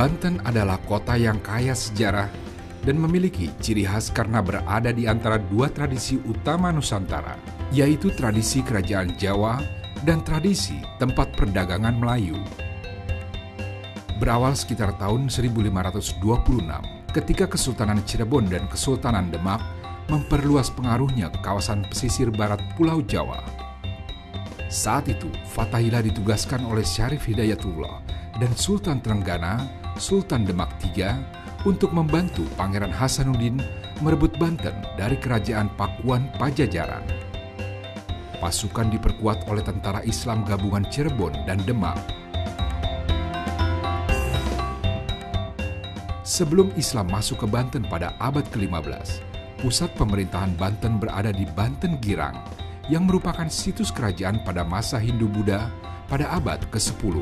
Banten adalah kota yang kaya sejarah dan memiliki ciri khas karena berada di antara dua tradisi utama Nusantara, yaitu tradisi kerajaan Jawa dan tradisi tempat perdagangan Melayu. Berawal sekitar tahun 1526, ketika Kesultanan Cirebon dan Kesultanan Demak memperluas pengaruhnya ke kawasan pesisir barat Pulau Jawa. Saat itu, Fatahillah ditugaskan oleh Syarif Hidayatullah dan Sultan Trenggana, Sultan Demak III, untuk membantu Pangeran Hasanuddin merebut Banten dari Kerajaan Pakuan Pajajaran. Pasukan diperkuat oleh tentara Islam gabungan Cirebon dan Demak. Sebelum Islam masuk ke Banten pada abad ke-15, pusat pemerintahan Banten berada di Banten Girang, yang merupakan situs kerajaan pada masa Hindu-Buddha pada abad ke-10.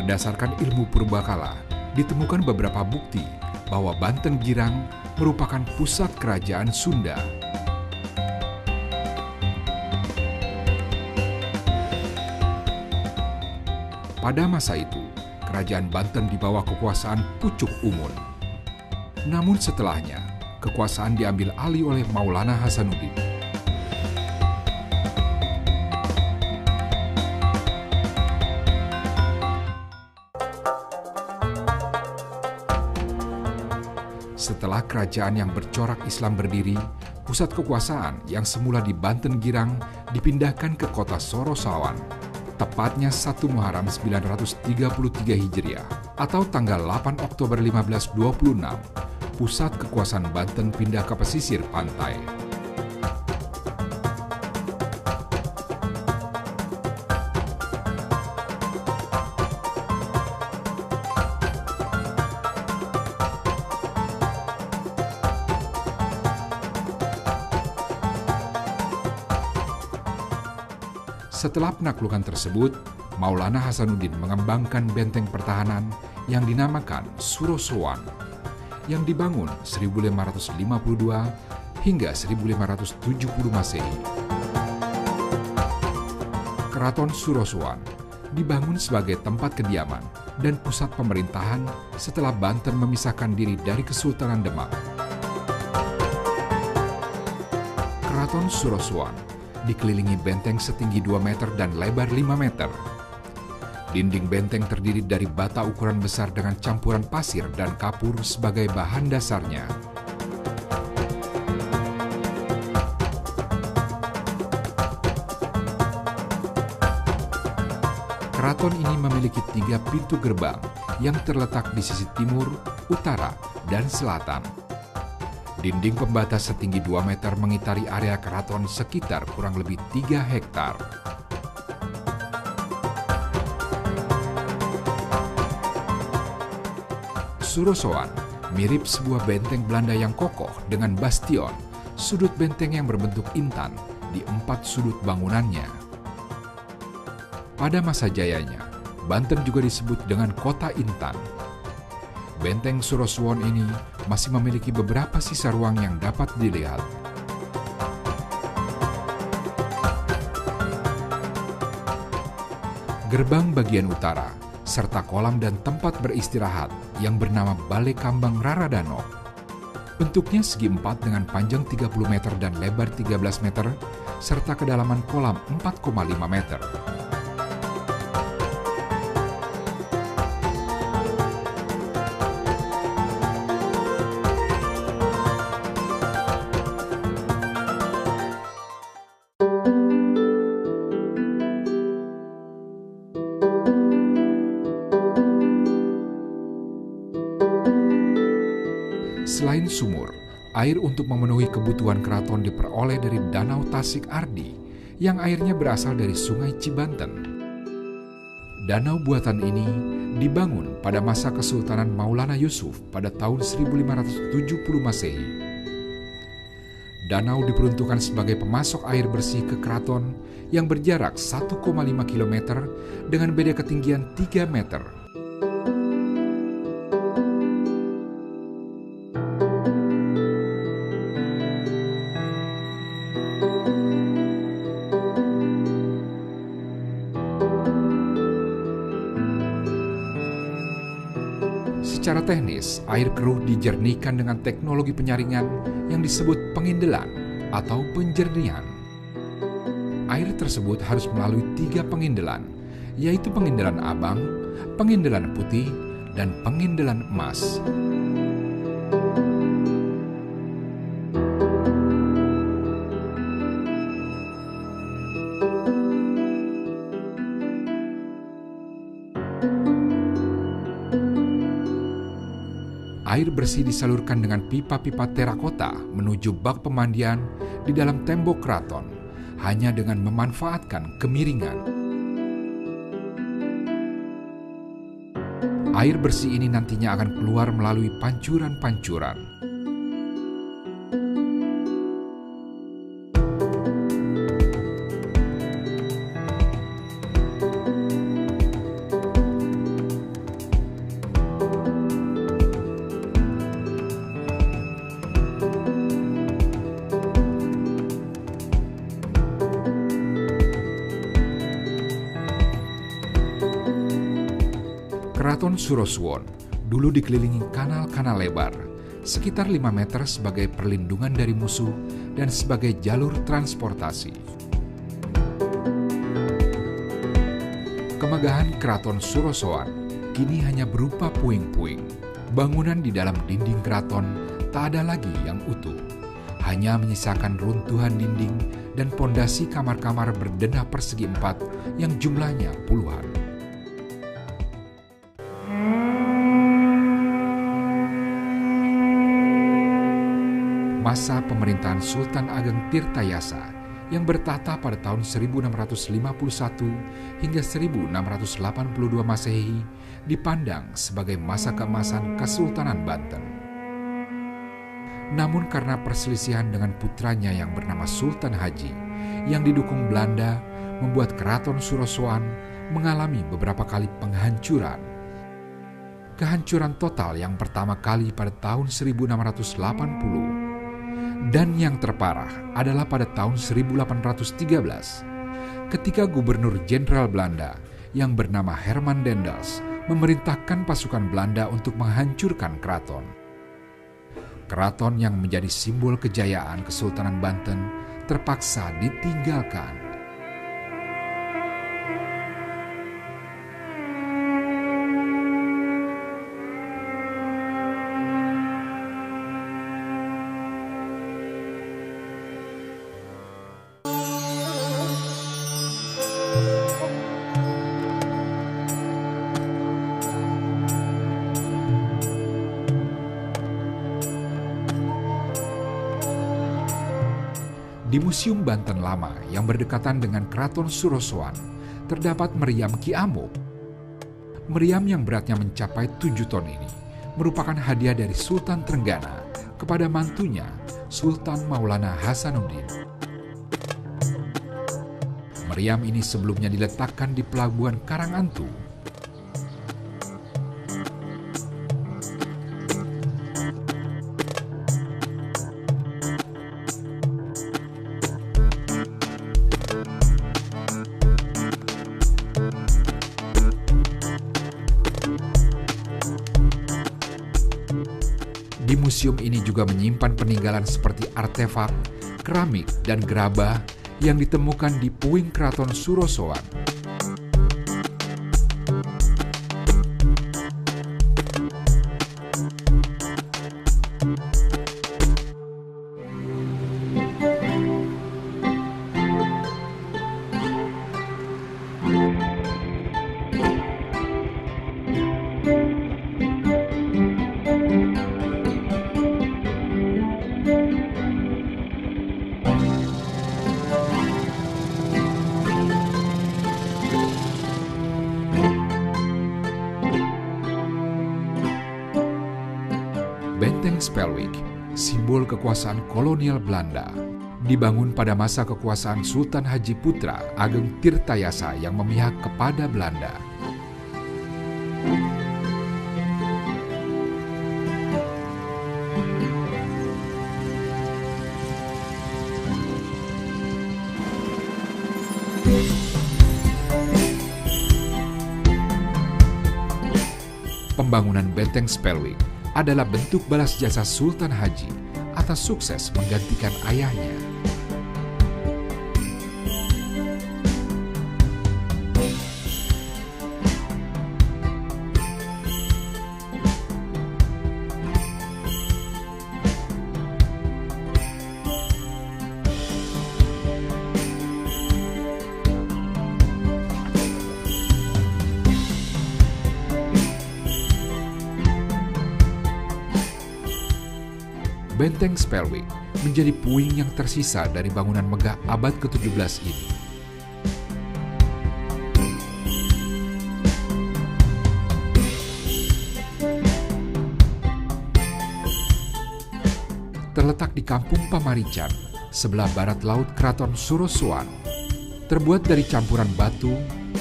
Berdasarkan ilmu purbakala, ditemukan beberapa bukti bahwa Banten Girang merupakan pusat kerajaan Sunda. Pada masa itu, kerajaan Banten di bawah kekuasaan Pucuk Umun. Namun setelahnya, kekuasaan diambil alih oleh Maulana Hasanuddin. Setelah kerajaan yang bercorak Islam berdiri, pusat kekuasaan yang semula di Banten Girang dipindahkan ke kota Sorosawan, tepatnya 1 Muharram 933 Hijriah atau tanggal 8 Oktober 1526. Pusat kekuasaan Banten pindah ke pesisir pantai. Setelah penaklukan tersebut, Maulana Hasanuddin mengembangkan benteng pertahanan yang dinamakan Surosowan, yang dibangun 1552 hingga 1570 Masehi. Keraton Surosowan dibangun sebagai tempat kediaman dan pusat pemerintahan setelah Banten memisahkan diri dari Kesultanan Demak. Keraton Surosowan dikelilingi benteng setinggi 2 meter dan lebar 5 meter. Dinding benteng terdiri dari bata ukuran besar dengan campuran pasir dan kapur sebagai bahan dasarnya. Keraton ini memiliki 3 pintu gerbang yang terletak di sisi timur, utara, dan selatan. Dinding pembatas setinggi 2 meter mengitari area keraton sekitar kurang lebih 3 hektar. Surosowan mirip sebuah benteng Belanda yang kokoh dengan bastion, sudut benteng yang berbentuk intan di 4 sudut bangunannya. Pada masa jayanya, Banten juga disebut dengan Kota Intan. Benteng Surosowan ini masih memiliki beberapa sisa ruang yang dapat dilihat. Gerbang bagian utara, serta kolam dan tempat beristirahat yang bernama Balai Kambang Raradano. Bentuknya segi 4 dengan panjang 30 meter dan lebar 13 meter, serta kedalaman kolam 4,5 meter. Selain sumur, air untuk memenuhi kebutuhan keraton diperoleh dari Danau Tasik Ardi yang airnya berasal dari Sungai Cibanten. Danau buatan ini dibangun pada masa Kesultanan Maulana Yusuf pada tahun 1570 Masehi. Danau diperuntukkan sebagai pemasok air bersih ke keraton yang berjarak 1,5 km dengan beda ketinggian 3 meter. Secara teknis, air keruh dijernihkan dengan teknologi penyaringan yang disebut pengindelan atau penjernihan. Air tersebut harus melalui 3 pengindelan, yaitu pengindelan abang, pengindelan putih, dan pengindelan emas. Air bersih disalurkan dengan pipa-pipa terakota menuju bak pemandian di dalam tembok keraton, hanya dengan memanfaatkan kemiringan. Air bersih ini nantinya akan keluar melalui pancuran-pancuran. Keraton Surosuwon dulu dikelilingi kanal-kanal lebar, sekitar 5 meter sebagai perlindungan dari musuh dan sebagai jalur transportasi. Kemegahan Keraton Surosoan kini hanya berupa puing-puing. Bangunan di dalam dinding keraton tak ada lagi yang utuh, hanya menyisakan runtuhan dinding dan pondasi kamar-kamar berdenah persegi 4 yang jumlahnya puluhan. Masa pemerintahan Sultan Ageng Tirtayasa yang bertahta pada tahun 1651 hingga 1682 Masehi dipandang sebagai masa keemasan Kesultanan Banten. Namun karena perselisihan dengan putranya yang bernama Sultan Haji yang didukung Belanda membuat Keraton Surosoan mengalami beberapa kali penghancuran. Kehancuran total yang pertama kali pada tahun 1680 dan yang terparah adalah pada tahun 1813 ketika Gubernur Jenderal Belanda yang bernama Herman Dendels memerintahkan pasukan Belanda untuk menghancurkan keraton. Keraton yang menjadi simbol kejayaan Kesultanan Banten terpaksa ditinggalkan. Di Museum Banten Lama yang berdekatan dengan Keraton Surosoan terdapat meriam Ki Amuk. Meriam yang beratnya mencapai 7 ton ini merupakan hadiah dari Sultan Trenggana kepada mantunya Sultan Maulana Hasanuddin. Meriam ini sebelumnya diletakkan di Pelabuhan Karangantu. Di museum ini juga menyimpan peninggalan seperti artefak, keramik, dan gerabah yang ditemukan di puing Keraton Surosoan. Benteng Spelwick simbol kekuasaan kolonial Belanda. Dibangun pada masa kekuasaan Sultan Haji Putra Ageng Tirtayasa yang memihak kepada Belanda. Pembangunan Benteng Spelwick adalah bentuk balas jasa Sultan Haji atas sukses menggantikan ayahnya. Benteng Spelwick menjadi puing yang tersisa dari bangunan megah abad ke-17 ini. Terletak di Kampung Pamarican, sebelah barat laut Keraton Surosoan. Terbuat dari campuran batu,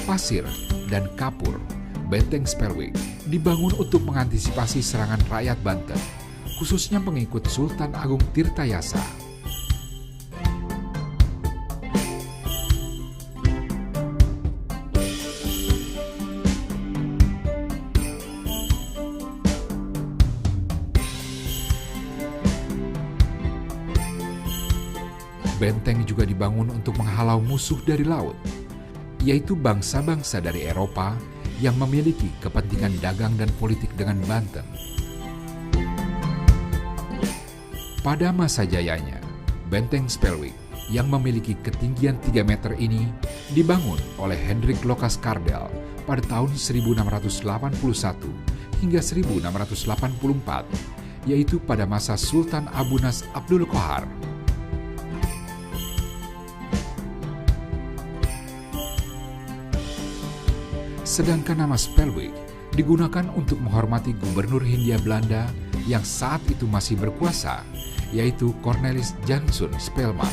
pasir, dan kapur, Benteng Spelwick dibangun untuk mengantisipasi serangan rakyat Banten, khususnya pengikut Sultan Agung Tirtayasa. Benteng juga dibangun untuk menghalau musuh dari laut, yaitu bangsa-bangsa dari Eropa yang memiliki kepentingan dagang dan politik dengan Banten. Pada masa jayanya, Benteng Spelwick yang memiliki ketinggian 3 meter ini dibangun oleh Hendrik Lokas Kardel pada tahun 1681 hingga 1684, yaitu pada masa Sultan Abunas Abdul Qahar. Sedangkan nama Spelwick digunakan untuk menghormati gubernur Hindia Belanda yang saat itu masih berkuasa, yaitu Cornelis Janszoon Spelman.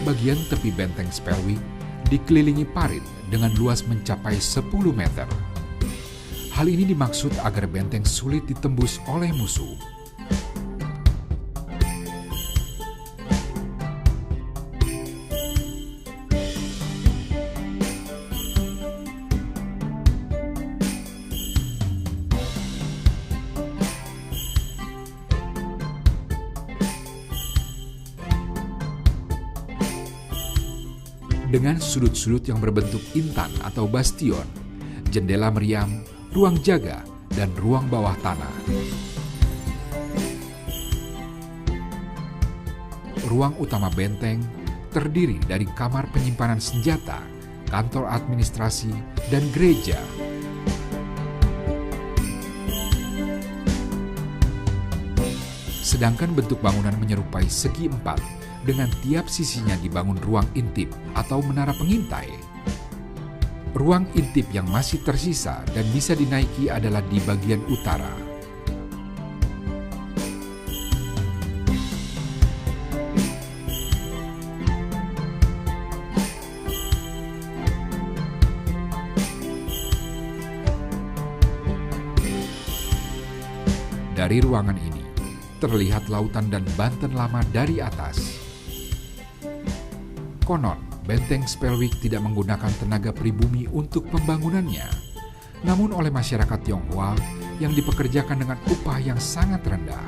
Bagian tepi Benteng Spelwick dikelilingi parit dengan luas mencapai 10 meter. Hal ini dimaksud agar benteng sulit ditembus oleh musuh. Dengan sudut-sudut yang berbentuk intan atau bastion, jendela meriam, ruang jaga, dan ruang bawah tanah. Ruang utama benteng terdiri dari kamar penyimpanan senjata, kantor administrasi, dan gereja. Sedangkan bentuk bangunan menyerupai segi empat, dengan tiap sisinya dibangun ruang intip atau menara pengintai. Ruang intip yang masih tersisa dan bisa dinaiki adalah di bagian utara. Dari ruangan ini, terlihat lautan dan Banten lama dari atas. Konon, Benteng Spelwick tidak menggunakan tenaga pribumi untuk pembangunannya, namun oleh masyarakat Tionghoa yang dipekerjakan dengan upah yang sangat rendah.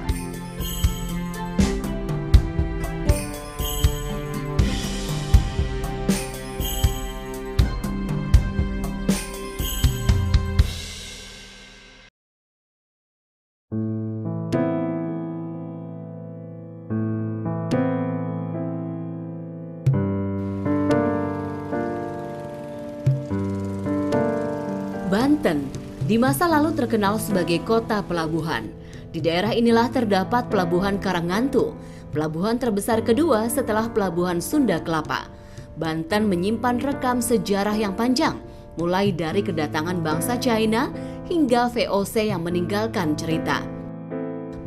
Banten di masa lalu terkenal sebagai kota pelabuhan. Di daerah inilah terdapat Pelabuhan Karangantu, pelabuhan terbesar kedua setelah Pelabuhan Sunda Kelapa. Banten menyimpan rekam sejarah yang panjang, mulai dari kedatangan bangsa China hingga VOC yang meninggalkan cerita.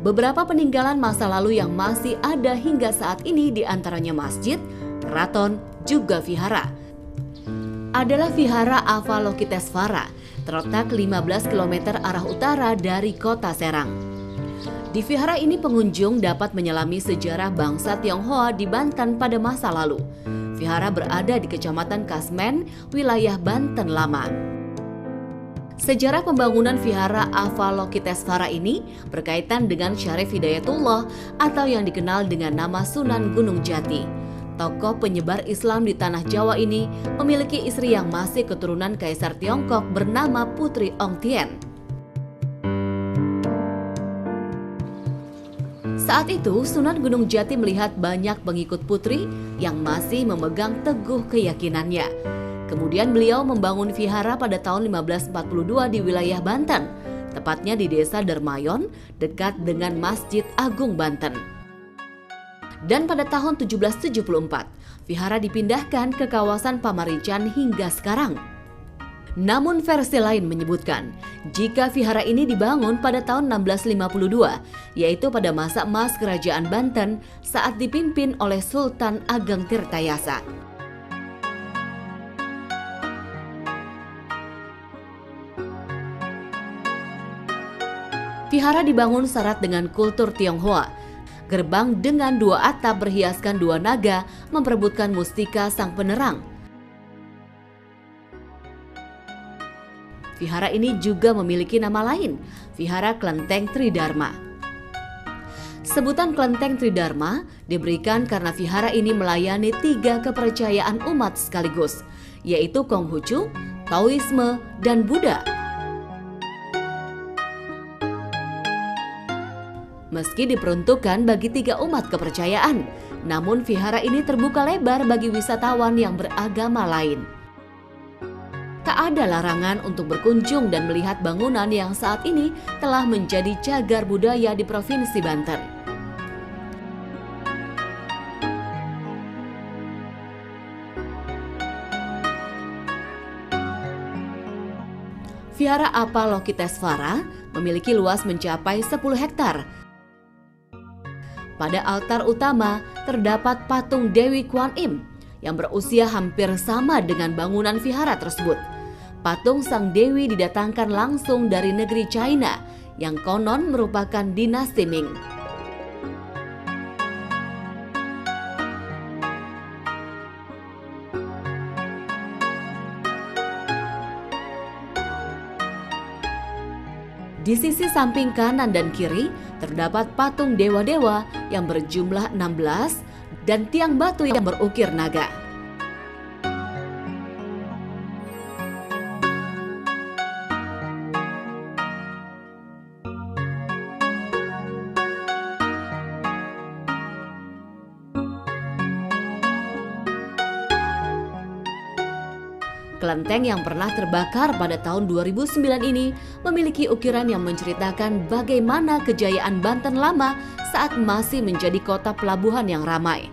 Beberapa peninggalan masa lalu yang masih ada hingga saat ini diantaranya masjid, keraton, juga vihara. Adalah Vihara Avalokitesvara, terletak 15 km arah utara dari kota Serang. Di vihara ini pengunjung dapat menyelami sejarah bangsa Tionghoa di Banten pada masa lalu. Vihara berada di Kecamatan Kasmen, wilayah Banten Lama. Sejarah pembangunan Vihara Avalokitesvara ini berkaitan dengan Syarif Hidayatullah atau yang dikenal dengan nama Sunan Gunung Jati. Tokoh penyebar Islam di tanah Jawa ini memiliki istri yang masih keturunan Kaisar Tiongkok bernama Putri Ong Tien. Saat itu, Sunan Gunung Jati melihat banyak pengikut putri yang masih memegang teguh keyakinannya. Kemudian beliau membangun vihara pada tahun 1542 di wilayah Banten, tepatnya di desa Dermayon, dekat dengan Masjid Agung Banten. Dan pada tahun 1774, vihara dipindahkan ke kawasan Pamarican hingga sekarang. Namun versi lain menyebutkan, jika vihara ini dibangun pada tahun 1652, yaitu pada masa emas Kerajaan Banten saat dipimpin oleh Sultan Ageng Tirtayasa. Vihara dibangun syarat dengan kultur Tionghoa. Gerbang dengan 2 atap berhiaskan 2 naga memperebutkan mustika sang penerang. Vihara ini juga memiliki nama lain, Vihara Klenteng Tridharma. Sebutan Klenteng Tridharma diberikan karena vihara ini melayani 3 kepercayaan umat sekaligus, yaitu Konghucu, Taoisme, dan Buddha. Meski diperuntukkan bagi 3 umat kepercayaan, namun vihara ini terbuka lebar bagi wisatawan yang beragama lain. Tak ada larangan untuk berkunjung dan melihat bangunan yang saat ini telah menjadi cagar budaya di Provinsi Banten. Vihara Avalokitesvara memiliki luas mencapai 10 hektar. Pada altar utama terdapat patung Dewi Kuan Im yang berusia hampir sama dengan bangunan vihara tersebut. Patung Sang Dewi didatangkan langsung dari negeri China yang konon merupakan dinasti Ming. Di sisi samping kanan dan kiri terdapat patung dewa-dewa yang berjumlah 16 dan tiang batu yang berukir naga. Kelenteng yang pernah terbakar pada tahun 2009 ini memiliki ukiran yang menceritakan bagaimana kejayaan Banten lama saat masih menjadi kota pelabuhan yang ramai.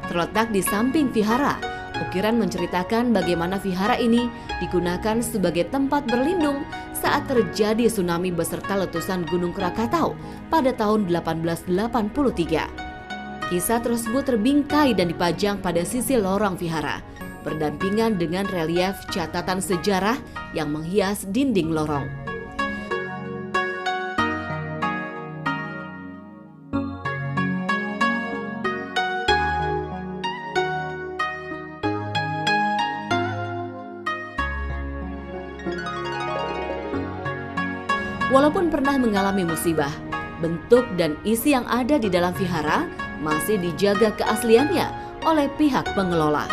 Terletak di samping vihara, ukiran menceritakan bagaimana vihara ini digunakan sebagai tempat berlindung saat terjadi tsunami beserta letusan Gunung Krakatau pada tahun 1883. Kisah tersebut terbingkai dan dipajang pada sisi lorong vihara, berdampingan dengan relief catatan sejarah yang menghias dinding lorong. Walaupun pernah mengalami musibah, bentuk dan isi yang ada di dalam vihara masih dijaga keasliannya oleh pihak pengelola.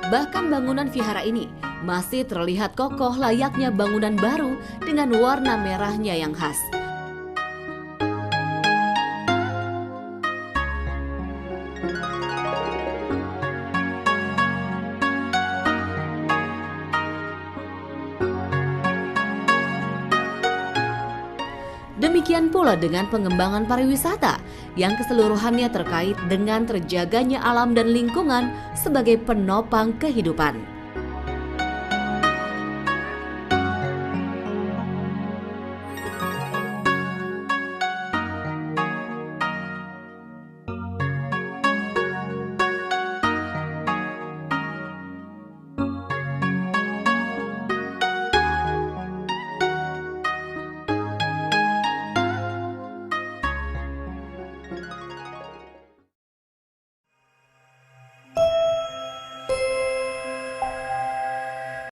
Bahkan bangunan vihara ini masih terlihat kokoh layaknya bangunan baru dengan warna merahnya yang khas. Demikian pula dengan pengembangan pariwisata yang keseluruhannya terkait dengan terjaganya alam dan lingkungan sebagai penopang kehidupan.